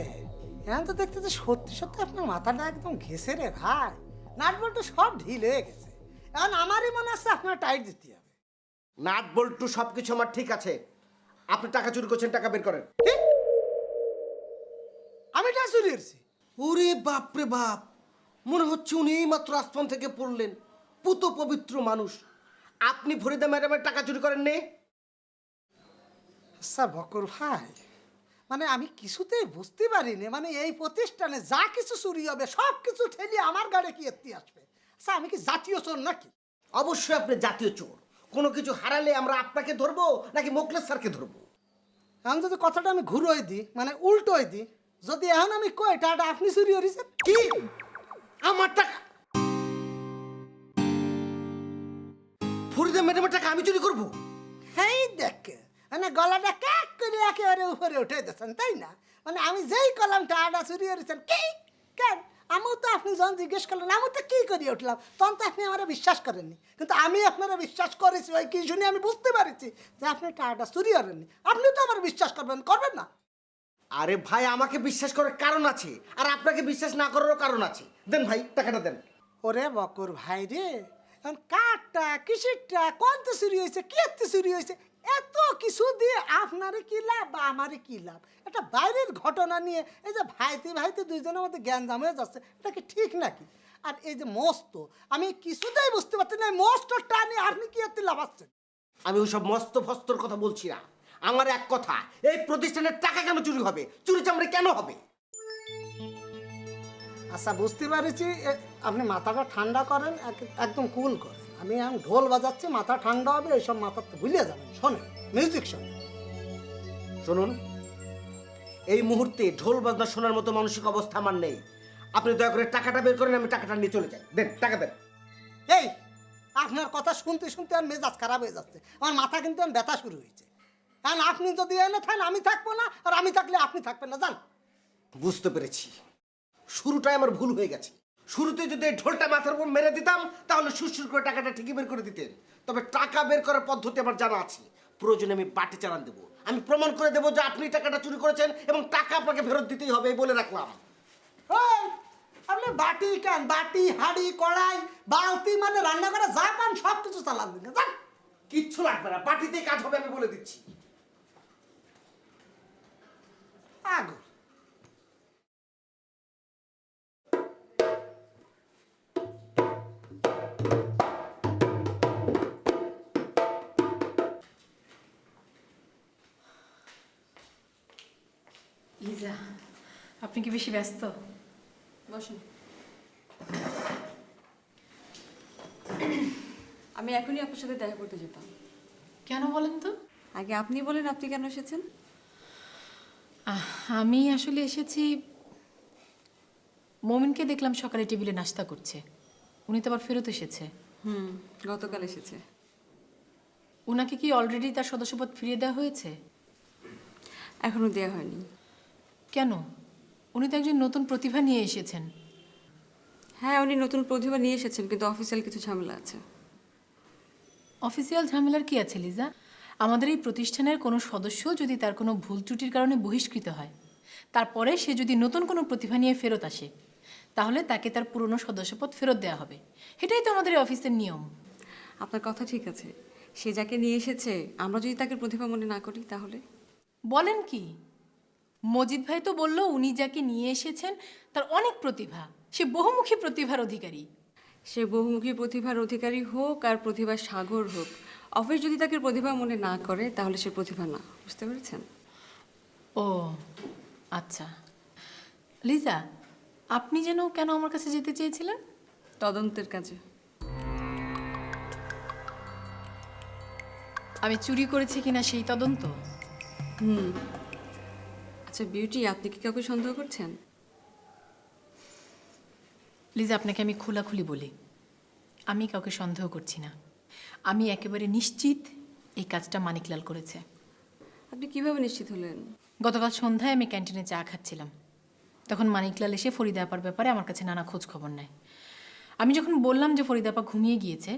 এখন তো দেখতে সত্যি সত্যি আপনার মাথাটা একদম ঘেসে রে ভাই। নাট বল্টু সব ঢিল হয়ে গেছে, এখন আমারই মনে হচ্ছে আপনার টাইট দিতে হবে। নাট বল্টু সবকিছু আমার ঠিক আছে। আপনি টাকা চুরি করছেন, টাকা বের করেন। কি? আমি টাকা চুরি করছি? ওরে বাপ রে বাপ, মনে হচ্ছে উনি এই মাত্র আসমান থেকে পড়লেন। পুত পবিত্র মানুষ, আপনি ফরিদা ম্যাডামের টাকা চুরি করেন নে? আচ্ছা বকর ভাই, মানে আমি কিছুতেই বুঝতে পারিনি, মানে এই প্রতিষ্ঠানে যা কিছু চুরি হবে সব কিছু ঠেলি আমার গাড়ি কি এত্তি আসবে? আচ্ছা আমি কি জাতীয় চোর নাকি? অবশ্যই আপনি জাতীয় চোর। কোনো কিছু হারালে আমরা আপনাকে ধরবো নাকি মোকলেস স্যারকে ধরবো? এখন যদি কথাটা আমি ঘুরোই দিই, মানে উল্টোই দিই, যদি এখন আমি কই টাকা আপনি চুরি করেছেন? কি আমার টাকা? ফরিদা ম্যাডামের টাকা আমি চুরি করবো? হেই দেখে, মানে গলাটা ক্যাক করে একেবারে উপরে উঠে দিয়েছেন তাই না? মানে আমি যেই কলাম টাকাটা চুরি করেছেন কি কেন, আমিও তো আপনি যখন জিজ্ঞেস করলেন আমি তো কি করিয়ে উঠলাম, তখন তো আপনি আমার বিশ্বাস করেননি। কিন্তু আমি আপনারা বিশ্বাস করেছি, ওই কি শুনে আমি বুঝতে পারছি যে আপনি টাকাটা চুরি করেননি। আপনি তো আমার বিশ্বাস করবেন, করবেন না? আরে ভাই আমাকে বিশ্বাস করার কারণ আছে আর আপনাকে বিশ্বাস না করারও কারণ আছে। দেন ভাই টাকাটা দেন। ওরে বকর ভাই রে, এখন কাঠটা কিসেরটা কোনটা চুরি হয়েছে কেতে চুরি হয়েছে এত কিছু দিয়ে আপনারে কি লাভ বা আমারে কি লাভ? একটা বাইরের ঘটনা নিয়ে এই যে ভাইতে ভাইতে দুইজনের মধ্যে জ্ঞানজাম হয়ে যাচ্ছে, এটা কি ঠিক নাকি? আর এই যে মস্ত, আমি কিছুতেই বুঝতে পারছি না মস্তটা নিয়ে আপনি কি এতে লাভাচ্ছেন? আমি ওইসব মস্ত ফস্তর কথা বলছি না, আমার এক কথা, এই প্রতিষ্ঠানের টাকা কেন চুরি হবে, চুরি চামড়ে কেন হবে? আচ্ছা বুঝতে পারছি, আপনি মাথাটা ঠান্ডা করেন, একদম কুল করেন। আমি এখন ঢোল বাজাচ্ছি, মাথা ঠান্ডা হবে, এইসব মাথা তো ভুলিয়ে যাবেন। শোনেন, মিউজিক শোনেন। শুনুন, এই মুহূর্তে ঢোল বাজনা শোনার মতো মানসিক অবস্থা আমার নেই। আপনি দয়া করে টাকাটা বের করেন, আমি টাকাটা নিয়ে চলে যাই। দেন টাকা দেন। এই আপনার কথা শুনতে শুনতে আর মেজাজ খারাপ হয়ে যাচ্ছে, আমার মাথা কিন্তু এখন ব্যথা শুরু হয়েছে। কারণ আপনি যদি এনে থাকেন আমি থাকবো না, আর আমি থাকলে আপনি থাকবেন না, জান। বুঝতে পেরেছি, শুরুটাই আমার ভুল হয়ে গেছে। শুরুতে যদি এই ঢোলটা মাথার উপর মেরে দিতাম তাহলে সুরসুর করে টাকাটা ঠিকই বের করে দিতেন। তবে টাকা বের করার পদ্ধতি আমার জানা আছে, প্রয়োজনে আমি বাটি চালান দেবো, আমি প্রমাণ করে দেবো যে আপনি টাকাটা চুরি করেছেন এবং টাকা আপনাকে ফেরত দিতেই হবে, এই বলে রাখলাম। ওই, আপনি বাটি কেন, বাটি হাঁড়ি কড়াই বালতি মানে রান্না করে যা পান সব কিছু চালান দিন, জান। কিচ্ছু লাগবে না, বাটিতেই কাজ হবে, আমি বলে দিচ্ছি। আগুন লিজা, আপনি কি বেশি ব্যস্ত? বসুন। আমি এখনই আপনার সাথে দেখা করতে যেতাম। কেন বলেন তো? আগে আপনি বলেন, আপনি কেন এসেছেন? আমি আসলে এসেছি, মমিনকে দেখলাম সকালে টেবিলে নাস্তা করছে, উনি তো আবার ফেরত এসেছে। গতকাল এসেছে। উনাকে কি অলরেডি তার সদস্যপদ ফিরিয়ে দেওয়া হয়েছে? এখনো দেয়া হয়নি। কেন? উনি তো একজন নতুন প্রতিভা নিয়ে এসেছেন। হ্যাঁ, উনি নতুন প্রতিভা নিয়ে এসেছেন, কিন্তু অফিসিয়াল কিছু ঝামেলা আছে। অফিসিয়াল ঝামেলার কি আছে লিজা? আমাদের এই প্রতিষ্ঠানের কোনো সদস্য যদি তার কোনো ভুল ত্রুটির কারণে বহিষ্কৃত হয়, তারপরে সে যদি নতুন কোনো প্রতিভা নিয়ে ফেরত আসে, তাহলে তাকে তার পুরনো সদস্যপদ ফেরত দেওয়া হবে। এটাই তো আমাদের এই অফিসের নিয়ম। আপনার কথা ঠিক আছে, সে যাকে নিয়ে এসেছে আমরা যদি তাকে প্রতিভা মনে না করি তাহলে? বলেন কি? মজিদ ভাই তো বলল উনি যাকে নিয়ে এসেছেন তার অনেক প্রতিভা, সে বহুমুখী প্রতিভার অধিকারী। সে বহুমুখী প্রতিভার অধিকারী হোক আর প্রতিভার সাগর হোক, অফিস যদি তাকে প্রতিভা মনে না করে তাহলে সে প্রতিভা না। বুঝতে পেরেছেন? ও আচ্ছা। লিজা, আপনি যেন কেন আমার কাছে যেতে চেয়েছিলেন? তদন্তের কাজে। আমি চুরি করেছি কিনা সেই তদন্ত? আচ্ছা বিউটি, আপনি কি কাউকে সন্দেহ করছেন? লিজা, আপনাকে আমি খোলাখুলি বলি, আমি কাউকে সন্দেহ করছি না। আমি একেবারে নিশ্চিত এই কাজটা মানিকলাল করেছে। আপনি কিভাবে নিশ্চিত হলেন? গতকাল সন্ধ্যায় আমি ক্যান্টিনে চা খাচ্ছিলাম, তখন মানিকলাল এসে ফরিদা আপার ব্যাপারে আমার কাছে নানা খোঁজ খবর নেয়। আমি যখন বললাম যে ফরিদা আপা ঘুমিয়ে গিয়েছে,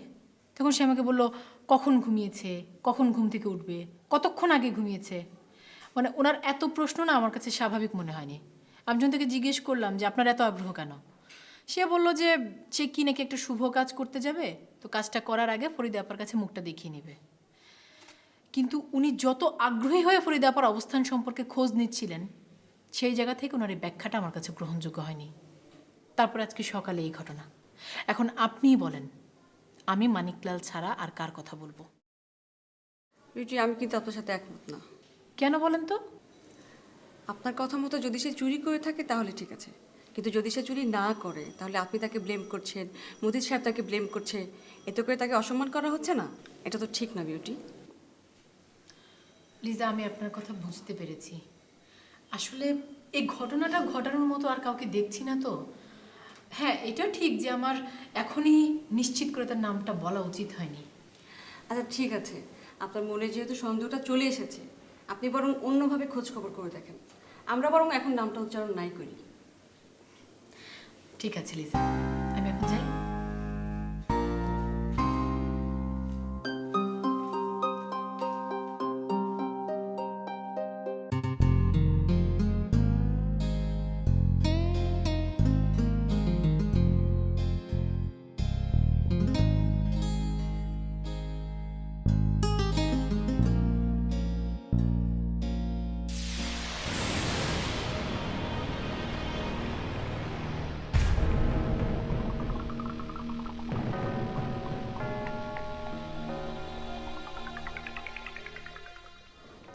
তখন সে আমাকে বলল কখন ঘুমিয়েছে, কখন ঘুম থেকে উঠবে, কতক্ষণ আগে ঘুমিয়েছে। মানে ওনার এত প্রশ্ন না আমার কাছে স্বাভাবিক মনে হয়নি। আমি যখন থেকে জিজ্ঞেস করলাম যে আপনার এত আগ্রহ কেন, সে বলল যে সে কি নাকি একটা শুভ কাজ করতে যাবে, তো কাজটা করার আগে ফরিদা আপার কাছে মুখটা দেখিয়ে নেবে। কিন্তু উনি যত আগ্রহী হয়ে ফরিদা আপার অবস্থান সম্পর্কে খোঁজ নিচ্ছিলেন, সেই জায়গা থেকে ওনার এই ব্যাখ্যাটা আমার কাছে গ্রহণযোগ্য হয়নি। তারপর আজকে সকালে এই ঘটনা। এখন আপনিই বলেন, আমি মানিকলাল ছাড়া আর কার কথা বলবো? বিউটি, আমি কিন্তু আপনার সাথে একমত না। কেন বলেন তো? আপনার কথা মতো যদি সে চুরি করে থাকে তাহলে ঠিক আছে, কিন্তু যদি সে চুরি না করে তাহলে আপনি তাকে ব্লেম করছেন, মুদিত সাহেব তাকে ব্লেম করছে, এতে করে তাকে অসম্মান করা হচ্ছে না? এটা তো ঠিক না বিউটি। লিজা, আমি আপনার কথা বুঝতে পেরেছি। আসলে এই ঘটনাটা ঘটানোর মতো আর কাউকে দেখছি না তো। হ্যাঁ, এটা ঠিক যে আমার এখনই নিশ্চিত করে তার নামটা বলা উচিত হয়নি। আচ্ছা ঠিক আছে, আপনার মনে যেহেতু সন্দেহটা চলে এসেছে, আপনি বরং অন্যভাবে খোঁজ খবর করে দেখেন। আমরা বরং এখন নামটা উচ্চারণ নাই করি। ঠিক আছে লিজা, আমি এখন যাই।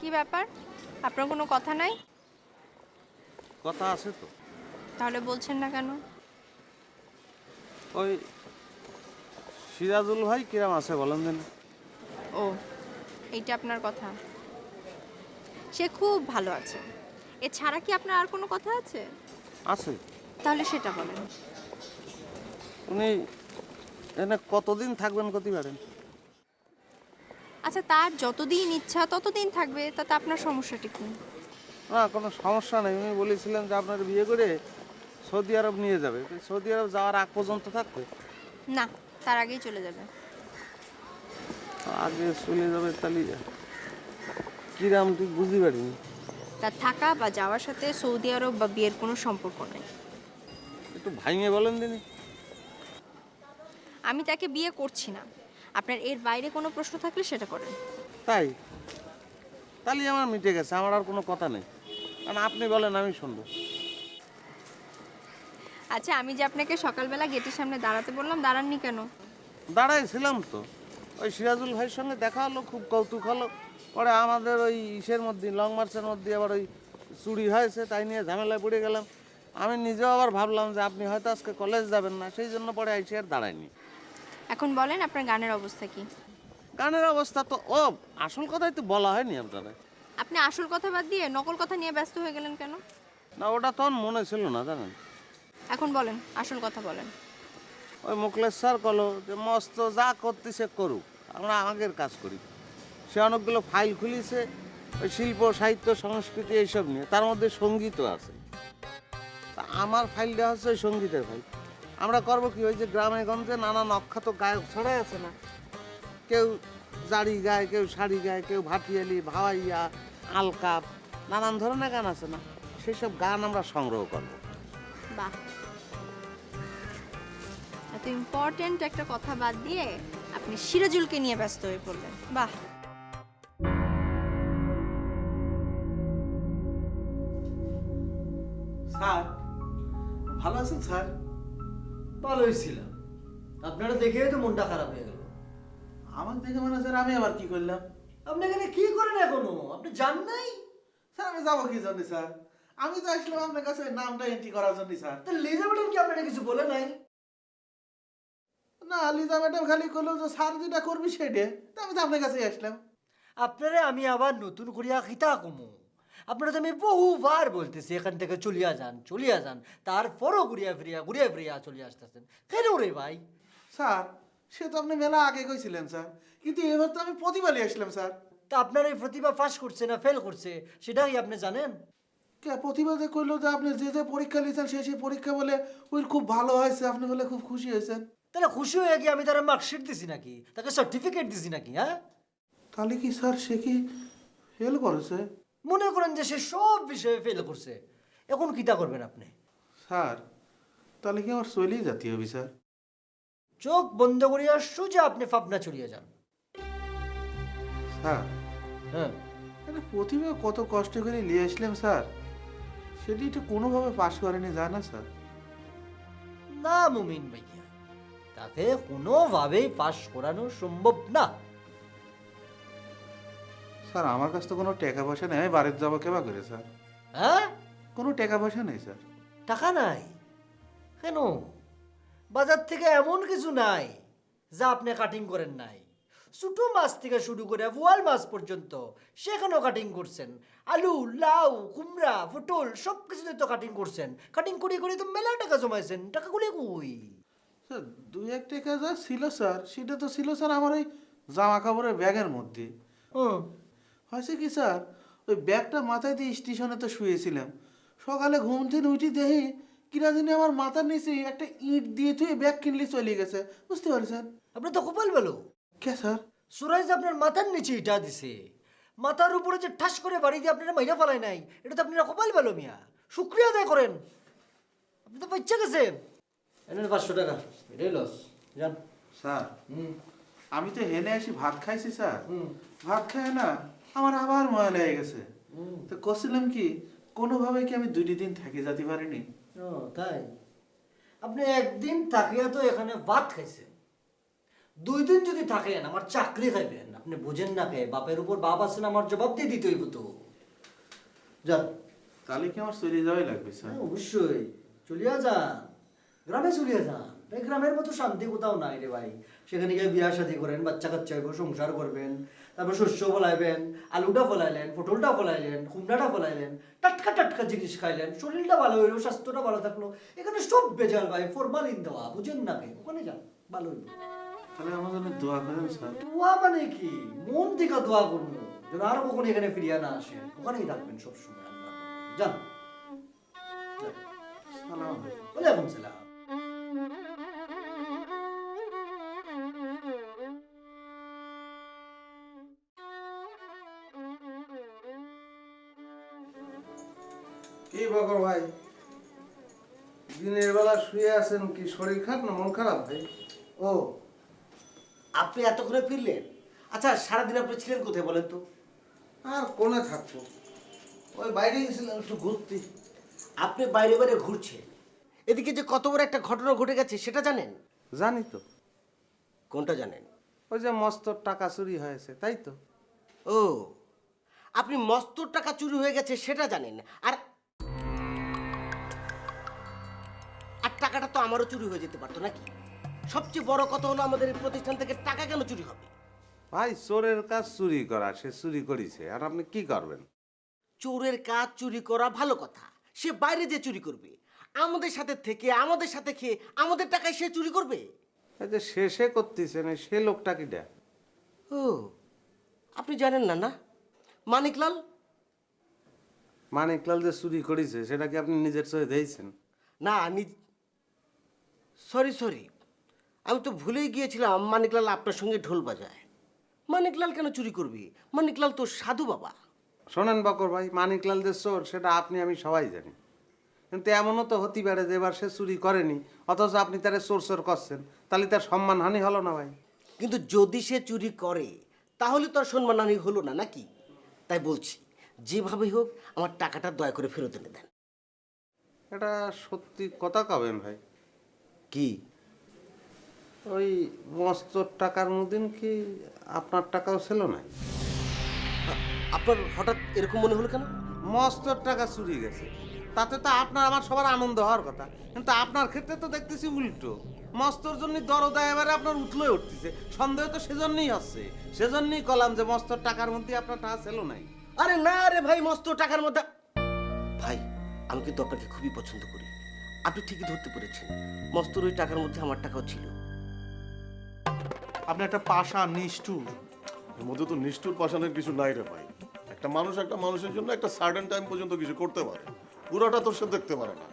কি ব্যাপার? আপনার কোনো কথা নাই? কথা আছে তো। তাহলে বলছেন না কেন? ওই সিরাজুল ভাই কিরাম আছে বলেন দিন। ও, এইটা আপনার কথা? সে খুব ভালো আছে। এছাড়া কি আপনার আর কোনো কথা আছে? আছে। তাহলে সেটা বলেন। উনি এনে কতদিন থাকবেন কতি পারেন? আচ্ছা, তার যতদিন ইচ্ছা ততদিন থাকবে, তাতে আপনার সমস্যাটা কি? না, কোনো সমস্যা নেই। উনি বলেছিলেন যে আপনার বিয়ে করে সৌদি আরব নিয়ে যাবে। তো সৌদি আরব যাওয়ার আগ পর্যন্ত থাকবে? না, তার আগেই চলে যাবে। আগে চলে যাবে তাহলে কিরাম ঠিক বুঝতে পারিনি। তার থাকা বা যাওয়ার সাথে সৌদি আরব বা বিয়ের কোনো সম্পর্ক নেই। একটু ভাঙিয়ে বলেন দিনি। আমি তাকে বিয়ে করছি না। আপনার এর বাইরে কোনো প্রশ্ন থাকলে সেটা করেন। তাই? তাহলে আমার মিটে গেছে, আমার আর কোনো কথা নেই। কারণ আপনি বলেন আমি শুনবো। আচ্ছা, আমি যে আপনাকে সকালবেলা গেটের সামনে দাঁড়াতে বললাম, দাঁড়াননি কেন? দাঁড়াইছিলাম তো। ওই সিরাজুল ভাইয়ের সঙ্গে দেখা হলো, খুব কৌতুক হলো। পরে আমাদের ওই ইসের মধ্যে, লং মার্চের মধ্যে আবার ওই চুরি হয়েছে, তাই নিয়ে ঝামেলায় পড়ে গেলাম। আমি নিজেও আবার ভাবলাম যে আপনি হয়তো আজকে কলেজ যাবেন না, সেই জন্য পরে আইসি আর দাঁড়ায়নি। এখন বলেন আপনার গানের অবস্থা কি? গানের অবস্থা তো আসল কথাই তো বলা হয়নি আপনারা। আপনি আসল কথা বাদ দিয়ে নকল কথা নিয়ে ব্যস্ত হয়ে গেলেন কেন? না, ওটা তখন মনে ছিল না জানেন। এখন বলেন, আসল কথা বলেন। ওই মুখলেশ স্যার কলো যে মস্ত যা করতেছে করুক, আমরা আগের কাজ করি। সে অনেকগুলো ফাইল খুলিছে ওই শিল্প সাহিত্য সংস্কৃতি এইসব নিয়ে, তার মধ্যে সঙ্গীতও আছে। তা আমার ফাইলটা হচ্ছে ওই সঙ্গীতের ফাইল। আমরা করবো কি, ওই যে গ্রামে গঞ্জে নানান অখ্যাত গায়ক ছড়াই আছে না, কেউ জারি গায়, কেউ শাড়ি গায়, কেউ ভাটিয়ালি, ভাওয়াইয়া, আলকাপ, নানান ধরনের গান আছে না, সেই সব গান আমরা সংগ্রহ করবো। বাহ, এত ইম্পর্টেন্ট একটা কথা বাদ দিয়ে আপনি সিরাজুলকে নিয়ে ব্যস্ত হয়ে পড়লেন। বাহ। স্যার ভালো আছেন স্যার? ভালোই ছিলাম, আপনারা দেখেই তো মনটা খারাপ হয়ে গেল। আমার দেখে মানে স্যার আমি আবার কি করলাম? আপনি এখানে কি করেন এখনো? আপনি জান নাই? স্যার আমি যাবো কি জন্য স্যার? আমি তো আসলাম আপনার কাছে ওই নামটা এন্ট্রি করার জন্য স্যার। তো লিজা ম্যাডাম কি আপনারা কিছু বলে নাই? না, লিজা ম্যাডাম খালি করলো যে স্যার যেটা করবি সেটা, তো আমি তো আপনার কাছেই আসলাম। আপনারা আমি আবার নতুন করিয়া খিতা কমু। আপনারা তো আমি বহুবার বলতেছি এখান থেকে চলিয়া যান, তারপরও ঘুরিয়া ফিরিয়া চলিয়ে আসতেছেন কেন রে ভাই? স্যার সে তো আপনি মেলা আগে কইছিলেন স্যার, কিন্তু এবার তো আমি প্রতিবারই আসলাম স্যার। তা আপনার এই প্রতিভা পাস করছে না ফেল করছে সেটাই আপনি জানেন? কে প্রতিবাদে কইলো যে আপনি যে যে পরীক্ষা লিখছেন সেই পরীক্ষা বলে ওই খুব ভালো হয়েছে, আপনি বলে খুব খুশি হয়েছেন। তাহলে খুশি হয়ে গিয়ে আমি তারা মার্কশিট দিছি নাকি, তাকে সার্টিফিকেট দিছি নাকি? হ্যাঁ, তাহলে কি স্যার সে কি ফেল করেছে? মনে করেন যে সে সব বিষয়ে ফেল করছে, এখন কিতা করবেন আপনি? স্যার তাহলে কি আমার চলেই যেতে হবে স্যার? চোখ বন্ধ করিয়া সোজা আপনি পাবনা চলিয়ে যান। স্যার হ্যাঁ, আরে প্রতিভা কত কষ্ট করে নিয়ে আসলাম স্যার, সেটি তো কোনোভাবে পাশ করেনি যায় না স্যার। না মুমিন ভাইয়া, তাকে কোনোভাবেই পাস করানো সম্ভব না। স্যার আমার কাছে তো কোনো টাকা পয়সা নেই, আমি বাড়িতে যাবো কেবা করে স্যার? হ্যাঁ, কোনো টাকা পয়সা নেই স্যার। টাকা নাই কেন? বাজার থেকে এমন কিছু নাই যা আপনি কাটিং করেন নাই। ছোট মাছ থেকে শুরু করে বোয়াল মাছ পর্যন্ত সেখানেও কাটিং করছেন। আলু, লাউ, কুমড়া, পটল সব কিছুতে তো কাটিং করছেন। কাটিং করে করে তো মেলা টাকা জমাইছেন, টাকাগুলি কই? স্যার 2-1 টাকা যা ছিল স্যার, সেটা তো ছিল স্যার আমার ওই জামা কাপড়ের ব্যাগের মধ্যে। হয়েছে কি স্যার, ওই ব্যাগটা মাথায় দিয়ে স্টেশনে তো শুয়েছিলাম, সকালে ঘুম থেকে উঠি দেখি কিনা জানি আমার মাথার নিচে একটা ইট দিয়ে তুই ব্যাগ কিনলে চলে গেছে, বুঝতে পারছেন? আপনি তো কপাল ভালো। কে স্যার? সুরাইজ আপনার মাথার নিচে ইটা দিছে, মাথার উপরে যে ঠাস করে বাড়ি দিয়ে আপনারা মাইরা ফেলায় নাই, এটা তো আপনারা কপাল ভালো মিয়া, শুক্রিয়া আদায় করেন। আপনি তো বাচ্চা গেছেন। এনেন 500 টাকা, এটাই লস। যান স্যার আমি তো হেনে এসে ভাত খাইছি স্যার, ভাত খাই না আমার আবার ময়া লেগে গেছে, তো করছিলাম কি কোনোভাবে কি আমি 2 দিন থেকে যেতে পারিনি। ও তাই? আপনি একদিন তাকিয়া তো এখানে ভাত খাইছেন, 2 দিন যদি থাকেন আমার চাকরি খাইবেন। আপনি বুঝেন না কে, বাপের উপর বাপ আছেন, আমার জবাব দিয়ে দিতে হইব তো। যান। তাহলে কি আমার চলে যাওয়াই লাগবে স্যার? হ্যাঁ, অবশ্যই চলিয়া যান, গ্রামে চলিয়া যান। এই গ্রামের মতো শান্তি কোথাও নাই রে ভাই। সেখানে গিয়ে বিয়া শাদী করেন, বাচ্চা কাচ্চা হইব, সংসার করবেন, তারপর শস্য ফলাইবেন, আলুটা ফলাইলেন, পটলটা ফলাইলেন, কুমড়াটা ফলাইলেন, টাটকা টাটকা জিনিস খাইলেন, শরীরটা ভালো হইলো, স্বাস্থ্যটা ভালো থাকলো। এখানে সব বেজাল ভাই, ফরমালিন দেওয়া, বুঝেন না কে? ওখানে যান, ভালো হইব। তাহলে আমার জন্য দোয়া করেন স্যার। দোয়া মানে কি? মন থেকে দোয়া করবো যেন আর কখনো এখানে ফিরিয়া না আসেন। ওখানেই থাকবেন সবসময়। আল্লাহ যান। ওয়ালাইকুম সালাম। কি বকর ভাই, দিনের বেলা শুয়ে আছেন, কি শরীর খারাপ না মন খারাপ ভাই? ও, আপনি এত করে ফিরলেন? আচ্ছা, সারাদিন আপনি ছিলেন কোথায় বলেন তো? আর কোনে থাকবো, ওই বাইরে গেছিলাম একটু ঘুরতে। আপনি বাইরে বাইরে ঘুরছেন, এদিকে যে কত বড় একটা ঘটনা ঘটে গেছে সেটা জানেন? জানি তো। কোনটা জানেন? ওই যে মস্ত টাকা চুরি হয়েছে, তাই তো? ও, আপনি মস্ত টাকা চুরি হয়ে গেছে সেটা জানেন, আর টাকাটা তো আমারও চুরি হয়ে যেতে পারতো নাকি? সবচেয়ে বড় কথা হলো আমাদের এই প্রতিষ্ঠান থেকে টাকা কেন চুরি হবে? ভাই, চোরের কাজ চুরি করা, সে চুরি করেছে, আর আপনি কি করবেন? চোরের কাজ চুরি করা ভালো কথা, সে বাইরে যে চুরি করবে, আমাদের সাথে থেকে আমাদের সাথে খেয়ে আমাদের টাকায় সে চুরি করবে? এই যে শেষে করতেছেন, সে লোকটা কি দেয়? ও, আপনি জানেন না? না, মানিকলাল। মানিকলাল যে চুরি করেছে সেটা কি আপনি নিজের চোখে দেখেছেন? না, সরি, আমি তো ভুলেই গিয়েছিলাম মানিকলাল আপনার সঙ্গে ঢোল বাজায়। মানিকলাল কেন চুরি করবে? মানিকলাল তো সাধু বাবা। শোনেন বকর ভাই, মানিকলাল যে চোর সেটা আপনি আমি সবাই জানি, কিন্তু এমনও তো হতে পারে যে এবার সে চুরি করেনি, অথচ আপনি তারে চোর চোর করছেন, তাহলে তার সম্মানহানি হলো না ভাই? কিন্তু যদি সে চুরি করে তাহলে তো আর সম্মানহানি হলো না নাকি? তাই বলছি, যেভাবেই হোক আমার টাকাটা দয়া করে ফেরত এনে দেন। এটা সত্যি কথা কবেন ভাই? কি? ওই মস্ত টাকার মধ্যে কি আপনার টাকাও ছিল না? আপনার হঠাৎ এরকম মনে হলো কেন? মস্ত টাকা চুরি গেছে, তাতে তো আপনার আমার সবার আনন্দ হওয়ার কথা, কিন্তু আপনার ক্ষেত্রে তো দেখতেছি উল্টো। মস্তর জন্য দরদা এবারে আপনার উঠলোই উঠতেছে, সন্দেহ তো সেজন্যই হচ্ছে। সেজন্যই কলাম যে মস্ত টাকার মধ্যে আপনার টাকা ছিল নাই। আরে না রে ভাই, মস্ত টাকার মধ্যে ভাই, আমি কিন্তু আপনাকে খুবই পছন্দ করি। আপনি ঠিকই ধরতে পেরেছেন, মস্তর ওই টাকার মধ্যে আমার টাকাও ছিল। আপনি একটা পাশা নিষ্ঠুর। এর মধ্যে তো নিষ্ঠুর পাষাণের কিছু নাই রে ভাই। একটা মানুষের জন্য একটা সার্টেন টাইম পর্যন্ত কিছু করতে পারে, পুরোটা তো সে দেখতে পারে না।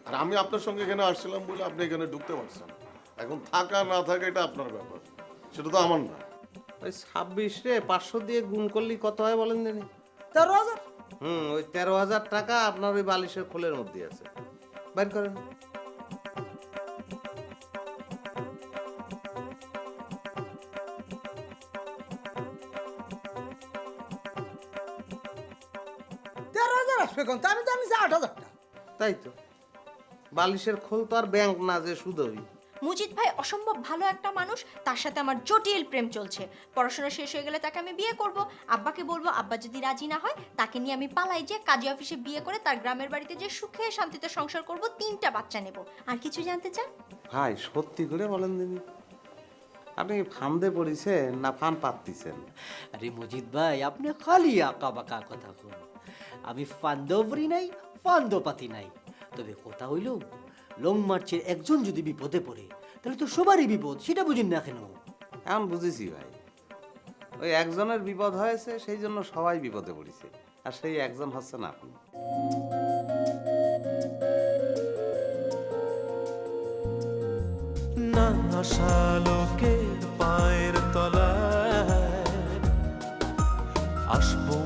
আর আমি আপনার সঙ্গে এখানে আসছিলাম বলে আপনি এখানে ঢুকতে পারছেন। এখন থাকা না থাকা এটা আপনার ব্যাপার, সেটা তো আমার না। ওই 26 রে 500 দিয়ে গুণ করলে কত হয় বলেন জানি? 13,000। ওই 13,000 টাকা আপনার ওই বালিশের খোলের মধ্যে আছে, বাইর করেন। আসবে কোন? আমি জানি যে 8,000 টাকা। তাই তো, বালিশের খোল তো আর ব্যাংক না যে সুদই। মুজিদ ভাই অসম্ভব ভালো একটা মানুষ, তার সাথে আমার জটিল প্রেম চলছে। পড়াশোনা শেষ হয়ে গেলে তাকে আমি বিয়ে করব। আব্বাকে বলবো, আব্বা যদি রাজি না হয় তাকে নিয়ে আমি পালাই, যে কাজী অফিসে বিয়ে করে তার গ্রামের বাড়িতে যে সুখে শান্তিতে সংসার করব, 3টা বাচ্চা নেব। আর কিছু জানতে চান? ভাই সত্যি করে বলেন দিনি, আপনি ফান্দে পড়েছেন না ফান পাততেছেন? আরে মজিদ ভাই, আপনি খালি আঁকা বাঁকা কথা কোন। আমি ফান্দবরি নাই, ফান্দপাতি নাই। তবে কথা হইল, লং মার্চের একজন যদি বিপদে পড়ে তাহলে তো সবারই বিপদ, সেটা বুঝেন না কেন? এখন বুঝেছি ভাই, ওই একজনের বিপদ হয়েছে সেই জন্য সবাই বিপদে পড়েছে, আর সেই একজন হচ্ছে না আপনি। না আশালোকের পায়ের তলায় আসবো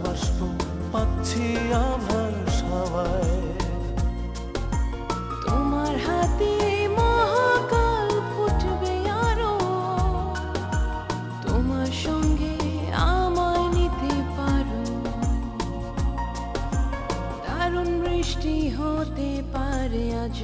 পাচ্ছি আমার সবাই। তোমার হাতে মহাকাল ফুটবে আরো, তোমার সঙ্গে আমায় নিতে পারো। দারুণ বৃষ্টি হতে পারে আজ